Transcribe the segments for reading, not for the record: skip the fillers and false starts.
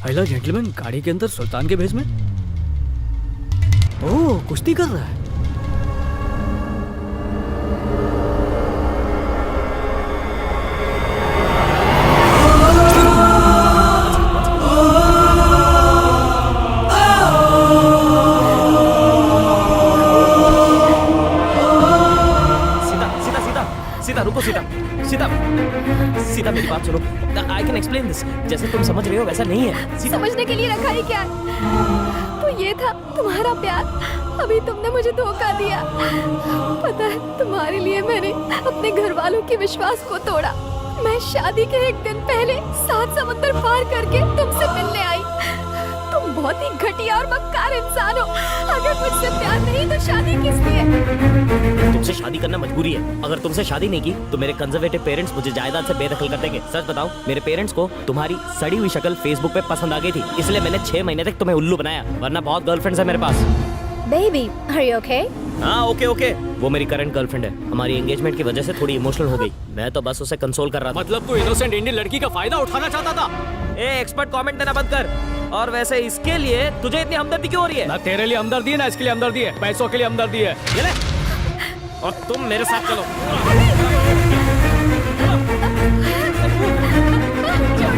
पहला जेंटलमैन गाड़ी के अंदर सुल्तान के भेष में। ओह, कुश्ती कर रहा है। सीता रुको, सीता सीता सीता मेरी बात सुनो। I can explain this. जैसे तुम समझ रहे हो वैसा नहीं है। समझने के लिए रखा ही क्या है? तो ये था तुम्हारा प्यार। अभी तुमने मुझे धोखा दिया। पता है, तुम्हारे लिए मैंने अपने घर वालों के विश्वास को तोड़ा। मैं शादी के एक दिन पहले 7 समुंदर पार करके तुमसे मिलने आई। तुम बहुत ही घटिया और मक्कार इंसान हो। अगर मुझसे प्यार नहीं तो शादी किस लिए? तुमसे शादी करना मजबूरी है। अगर तुमसे शादी नहीं की तो मेरे कंजर्वेटिव पेरेंट्स मुझे जायदाद से बेदखल कर देंगे। सच बताओ, मेरे पेरेंट्स को तुम्हारी सड़ी हुई शक्ल फेसबुक पे पसंद आ गई थी, इसलिए मैंने 6 महीने तक तुम्हें उल्लू बनाया। वरना बहुत गर्लफ्रेंड्स है मेरे पास। Baby, are you okay? हाँ, ओके ओके। वो मेरी करंट गर्लफ्रेंड है। हमारी एंगेजमेंट की वजह से थोड़ी इमोशनल हो गई। मैं तो बस उसे कंसोल कर रहा था। मतलब तू इनोसेंट इंडियन लड़की का फायदा उठाना चाहता था? ए, एक्सपर्ट कमेंट देना बंद कर। और वैसे इसके लिए तुझे इतनी हमदर्दी क्यों हो रही है? ना तेरे लिए हमदर्दी है, ना इसके लिए हमदर्दी है। पैसों के लिए हमदर्दी है। ये ले। और तुम मेरे साथ चलो। छोड़ो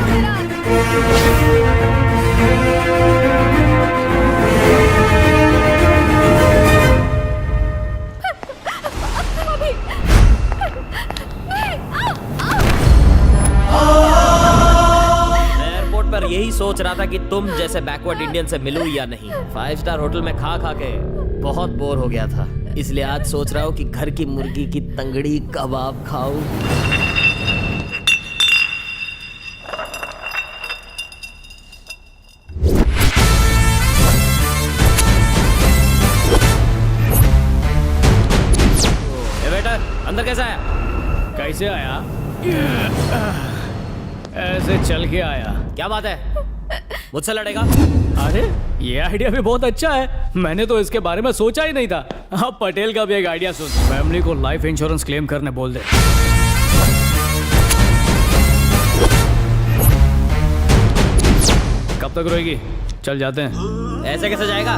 मेरा हाथ। पर यही सोच रहा था कि तुम जैसे बैकवर्ड इंडियन से मिलूं या नहीं। 5 स्टार होटल में खा खा के बहुत बोर हो गया था, इसलिए आज सोच रहा हूँ कि घर की मुर्गी की तंगड़ी कबाब खाऊं। वेटर, अंदर कैसा आया? कैसे आया? ऐसे चल के आया। क्या बात है, मुझसे लड़ेगा? अरे ये आइडिया भी बहुत अच्छा है। मैंने तो इसके बारे में सोचा ही नहीं था। अब पटेल का भी एक आइडिया सुन। फैमिली को लाइफ इंश्योरेंस क्लेम करने बोल दे। कब तक रोएगी? चल जाते हैं। ऐसे कैसे जाएगा?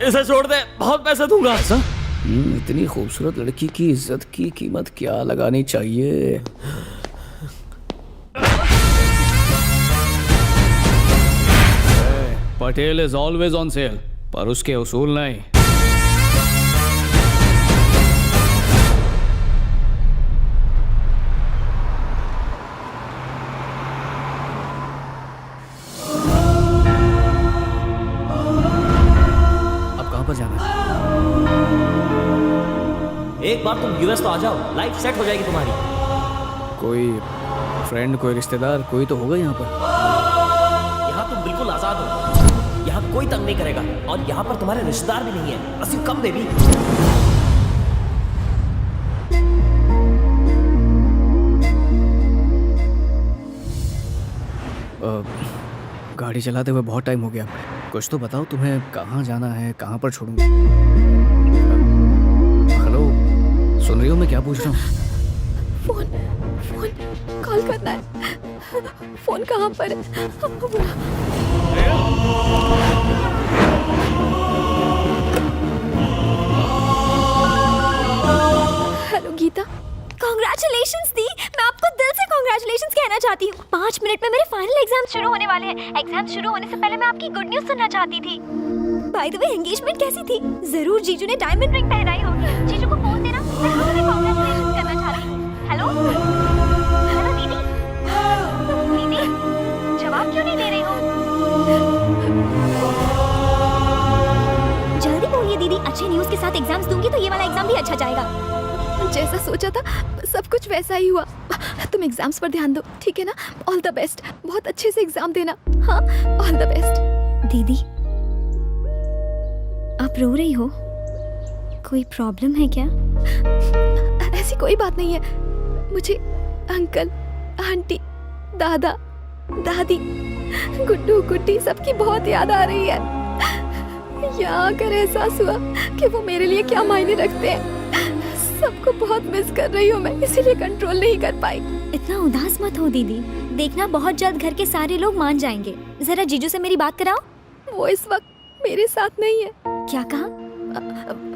इसे छोड़ दे, बहुत पैसे दूंगा। ऐसा? इतनी खूबसूरत लड़की की इज्जत की कीमत क्या लगानी चाहिए? Patel is always on sale, पर उसके उसूल नहीं। अब कहां पर जाना है? एक बार तुम यूएस तो आ जाओ, लाइफ सेट हो जाएगी तुम्हारी। कोई फ्रेंड, कोई रिश्तेदार, कोई तो होगा यहाँ पर। यहाँ तुम बिल्कुल आजाद हो। यहाँ कोई तंग नहीं करेगा, और यहाँ पर तुम्हारे रिश्तेदार भी नहीं है। बस यू कम बेबी। गाड़ी चलाते हुए बहुत टाइम हो गया। कुछ तो बताओ, तुम्हें कहाँ जाना है, कहाँ पर छोड़ूं? हेलो, सुन रही हो मैं क्या पूछ रहा हूँ? फोन फोन कॉल करना है। फोन कहाँ पर है? गीता, कॉन्ग्रेचुलेशंस दी, मैं आपको दिल से कॉन्ग्रेचुलेशंस कहना चाहती हूँ। 5 मिनट में मेरे फाइनल एग्जाम शुरू होने वाले हैं। एग्जाम शुरू होने से पहले मैं आपकी गुड न्यूज सुनना चाहती थी। बाय द वे, एंगेजमेंट कैसी थी? जरूर जीजू ने डायमंड रिंग पहनाई होगी। जीजू को फोन देना, मैं तुम्हें कॉन्ग्रेचुलेशंस करना चाहती हूँ। हेलो हेलो दीदी, दीदी जवाब क्यों नहीं दे रही हो? जल्दी बोलिए दीदी, अच्छे न्यूज के साथ एग्जाम्स दूंगी तो ये वाला एग्जाम भी अच्छा जाएगा। जैसा सोचा था सब कुछ वैसा ही हुआ। तुम एग्जाम्स पर ध्यान दो, ठीक है ना? ऑल द बेस्ट, बहुत अच्छे से एग्जाम देना। हाँ, ऑल द बेस्ट। दीदी आप रो रही हो, कोई प्रॉब्लम है क्या? ऐसी कोई बात नहीं है। मुझे अंकल, आंटी, दादा, दादी, गुड्डू, गुड्डी सबकी बहुत याद आ रही है। यहाँ आकर एहसास हुआ कि वो मेरे लिए क्या मायने रखते हैं। सबको बहुत मिस कर रही हूँ मैं, इसीलिए कंट्रोल नहीं कर पाई। इतना उदास मत हो दीदी, देखना बहुत जल्द घर के सारे लोग मान जाएंगे। जरा जीजू से मेरी बात कराओ। वो इस वक्त मेरे साथ नहीं है। क्या कहा?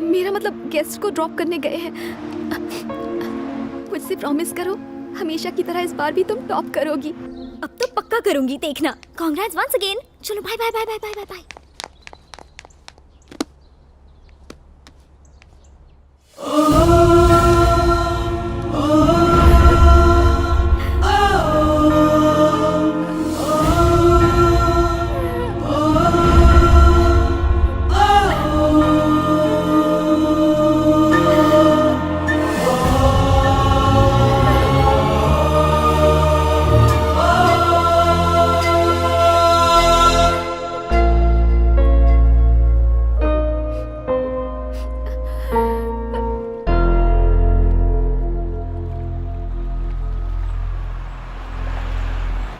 मेरा मतलब गेस्ट को ड्रॉप करने गए हैं। मुझसे प्रॉमिस करो, हमेशा की तरह इस बार भी तुम टॉप करोगी। अब तो पक्का करूंगी, देखना। Congrats once again. चलो bye bye bye bye bye bye bye.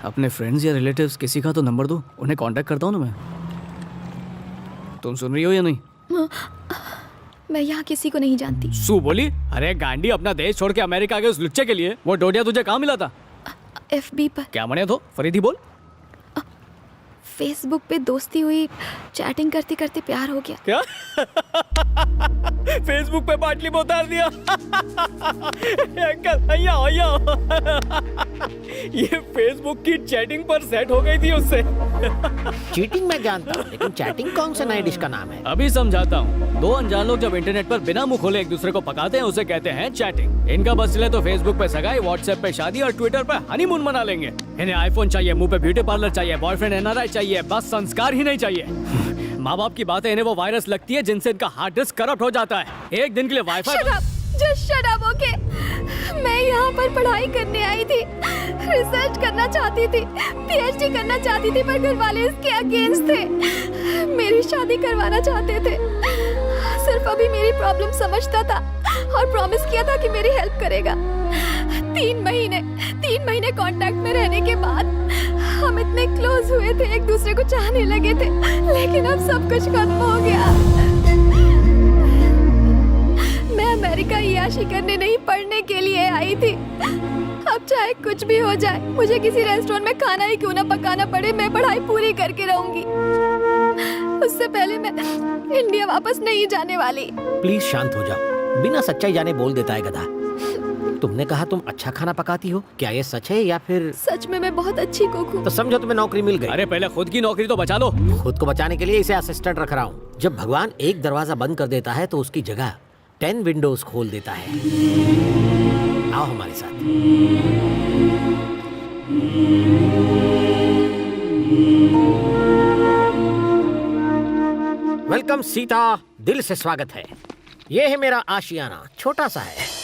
अपने फ्रेंड्स या रिलेटिव्स किसी का तो नंबर दो, उन्हें कांटेक्ट करता हूँ ना मैं। तुम सुन रही हो या नहीं? मैं यहाँ किसी को नहीं जानती। सू बोली, अरे गांडी, अपना देश छोड़ के अमेरिका गए उस लुच्चे के लिए। वो डोडिया तुझे कहाँ मिला था? FB पर। क्या बने तो फरीदी बोल। फेसबुक पे दोस्ती हुई, चैटिंग करते करते प्यार हो गया। क्या? फेसबुक पे बाटली में उतार दिया। अंकल ये फेसबुक की चैटिंग पर सेट हो गई थी उससे। चीटिंग मैं जानता हूँ, लेकिन चैटिंग कौन से नए डिश का नाम है? अभी समझाता हूँ। दो अनजान लोग जब इंटरनेट पर बिना मुंह खोले एक दूसरे को पकाते हैं, उसे कहते हैं चैटिंग। इनका बस चले तो फेसबुक पे सगाई, व्हाट्सएप पे शादी और ट्विटर पे हनीमून मना लेंगे। इन्हें आईफोन चाहिए, मुंह पे ब्यूटी पार्लर चाहिए, बॉयफ्रेंड NRI चाहिए, बस संस्कार ही नहीं चाहिए। माँ बाप की बातें इन्हें वो वायरस लगती है जिनसे इनका हार्ड डिस्क करप्ट हो जाता है। एक दिन के लिए wifi. Just shut up, okay? मैं यहाँ पर पढ़ाई करने आई थी, रिसर्च करना चाहती थी, PhD करना चाहती थी, पर घर वाले इसके अगेंस्ट थे। मेरी शादी करवाना चाहते थे। सिर्फ अभी मेरी प्रॉब्लम समझता था और प्रॉमिस किया था कि मेरी हेल्प करेगा। 3 महीने कांटेक्ट में रहने के बाद हम इतने क्लोज हुए थे, एक दूसरे को चाहने लगे थे, लेकिन अब सब कुछ खत्म हो गया। मैं अमेरिका याशी करने नहीं, पढ़ने के लिए आई थी। अब चाहे कुछ भी हो जाए, मुझे किसी रेस्टोरेंट में खाना ही क्यों ना पकाना पड़े, मैं पढ़ाई पूरी करके रहूंगी। उससे पहले मैं इंडिया वापस नहीं जाने वाली। प्लीज शांत हो जाओ, बिना सच्चाई जाने बोल देता है गधा। तुमने कहा तुम अच्छा खाना पकाती हो, क्या ये सच है या फिर? सच में मैं बहुत अच्छी कुक हूँ। तो समझो तुम्हें नौकरी मिल गई। अरे पहले खुद की नौकरी तो बचा लो। खुद को बचाने के लिए इसे असिस्टेंट रख रहा हूँ। जब भगवान एक दरवाजा बंद कर देता है तो उसकी जगह 10 विंडोज खोल देता है। आओ हमारे साथ। वेलकम सीता, दिल से स्वागत है। ये है मेरा आशियाना, छोटा सा है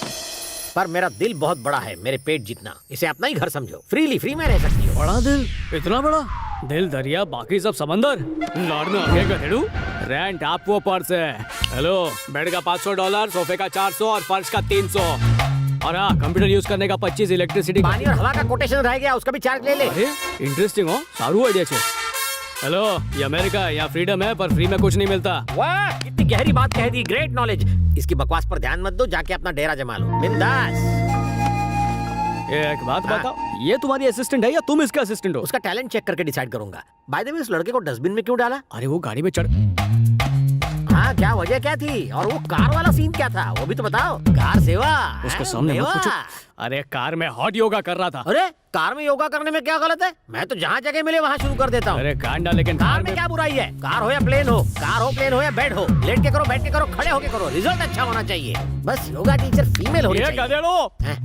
पर मेरा दिल बहुत बड़ा है, मेरे पेट जितना। इसे अपना ही घर समझो, फ्री में रह सकती हो। बड़ा दिल, इतना बड़ा दिल, दरिया बाकी सब समंदर। लड़ना आगे गधेड़ू, रेंट आप वो पर्स है। हेलो, बेड का $500, सोफे का 400 और फर्श का 300। और हाँ, कंप्यूटर यूज करने का 25, इलेक्ट्रिसिटी पानी और हवा का कोटेशन रह गया, उसका भी चार्ज ले ले। अरे इंटरेस्टिंग हो, सारू आइडिया छे। हेलो, ये अमेरिका है, यहाँ फ्रीडम है पर फ्री में कुछ नहीं मिलता। वाह, कितनी गहरी बात कह दी, ग्रेट नॉलेज। इसकी बकवास पर ध्यान मत दो, जाके अपना डेरा जमा लो, बिंदास। एक बात बताओ, ये तुम्हारी असिस्टेंट है या तुम इसका असिस्टेंट हो? उसका टैलेंट चेक करके डिसाइड करूंगा। बाय द वे, इस लड़के को डस्टबिन में क्यों डाला? अरे वो गाड़ी में चढ़। हाँ, क्या वजह क्या थी? और वो कार वाला सीन क्या था? वो भी तो बताओ। कार सेवा। उसके सामने मत सेवा। पूछो। अरे कार में हॉट योगा कर रहा था। अरे कार में योगा करने में क्या गलत है? मैं तो जहाँ जगह मिले वहाँ शुरू कर देता हूँ। अरे गांडा, लेकिन कार में क्या बुराई है? कार हो या प्लेन हो, कार हो प्लेन हो या बेड हो, लेट के करो, बैठ के करो, खड़े होके करो, रिजल्ट अच्छा होना चाहिए। बस योगा टीचर फीमेल होनी ये चाहिए। गधेड़ो। हैं?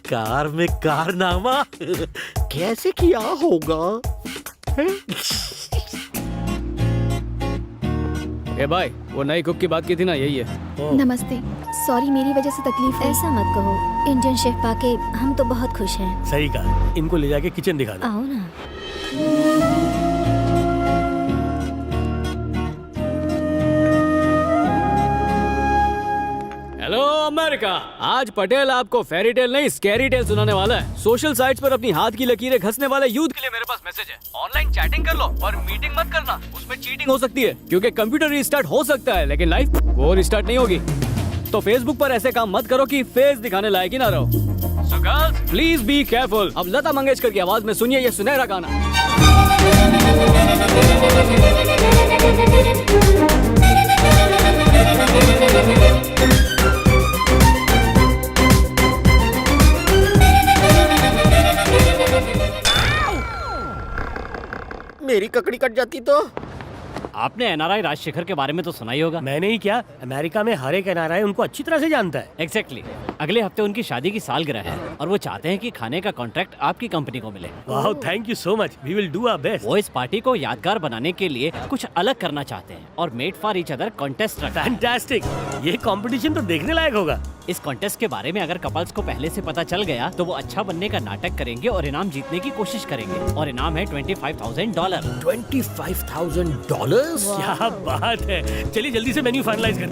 कार में कारनामा कैसे किया होगा? ए भाई, वो नई कुक की बात की थी ना, यही है। नमस्ते, सॉरी मेरी वजह से तकलीफ है। ऐसा मत कहो, इंडियन शेफ पाके हम तो बहुत खुश हैं। सही कहा, इनको ले जाके किचन दिखा दो। आओ ना। हेलो अमेरिका, आज पटेल आपको फेरी टेल नहीं स्कैरी टेल सुनाने वाला है। सोशल साइट्स पर अपनी हाथ की लकीरें घसने वाले यूथ के लिए मेरे पास मैसेज है। ऑनलाइन चैटिंग कर लो और मीटिंग मत करना, उसमें चीटिंग हो सकती है। क्योंकि कंप्यूटर रिस्टार्ट हो सकता है लेकिन लाइफ वो रिस्टार्ट नहीं होगी। तो फेसबुक पर ऐसे काम मत करो कि फेस दिखाने लायक ही ना रहो। So girls please be careful. अब लता मंगेशकर की आवाज में सुनिए ये सुनहरा गाना। मेरी ककड़ी कट जाती तो। आपने एनआरआई राजशेखर के बारे में तो सुना ही होगा। मैंने ही क्या, अमेरिका में हर एक एनआरआई उनको अच्छी तरह से जानता है। एग्जैक्टली अगले हफ्ते उनकी शादी की सालगिरह है और वो चाहते हैं कि खाने का कॉन्ट्रैक्ट आपकी कंपनी को मिले। वाह, thank you so much, we will do our best. वो इस पार्टी को यादगार बनाने के लिए कुछ अलग करना चाहते हैं और made for each other contest रखा है। फैंटास्टिक, ये कंपटीशन तो देखने लायक होगा। इस कॉन्टेस्ट के बारे में अगर कपल्स को पहले से पता चल गया तो वो अच्छा बनने का नाटक करेंगे और इनाम जीतने की कोशिश करेंगे। और इनाम है $25,000। $25,000? क्या बात है, चलिए जल्दी से मेन्यू फाइनलाइज करते हैं।